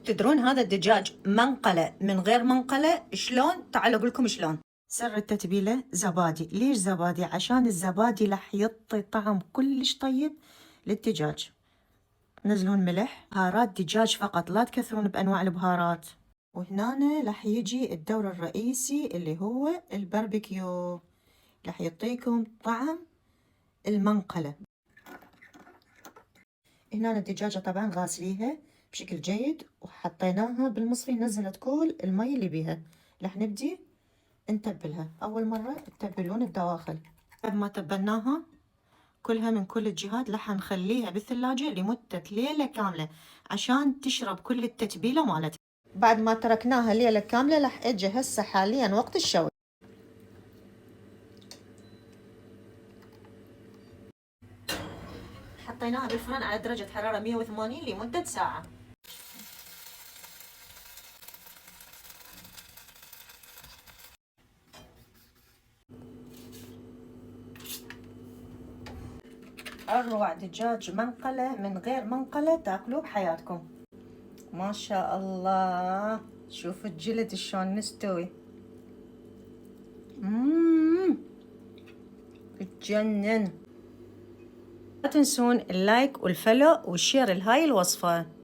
تدرون هذا الدجاج منقلة من غير منقلة شلون؟ تعالوا أقول لكم شلون. سر التتبيلة زبادي. ليش زبادي؟ عشان الزبادي راح يعطي طعم كلش طيب للدجاج. تنزلون ملح، بهارات دجاج فقط، لا تكثرون بأنواع البهارات. وهنا راح يجي الدور الرئيسي اللي هو الباربيكيو، راح يعطيكم طعم المنقلة. هنا الدجاجة طبعا غاسليها بشكل جيد وحطيناها بالمصفي، نزلت كل المي اللي بيها. راح نبدي نتبلها. أول مرة تتبلون الدواخل. بعد ما تبلناها كلها من كل الجهات راح نخليها بالثلاجة لمدة ليلة كاملة عشان تشرب كل التتبيلة مالتها. بعد ما تركناها ليلة كاملة راح اجي هسه حاليا وقت الشوي. حطيناها بالفرن على درجة حرارة 180 لمدة ساعة. أروع دجاج منقلة من غير منقلة تاكلوه بحياتكم. ما شاء الله، شوف الجلد شلون مستوي. تجنن. لا تنسون اللايك والفولو والشير لهاي الوصفة.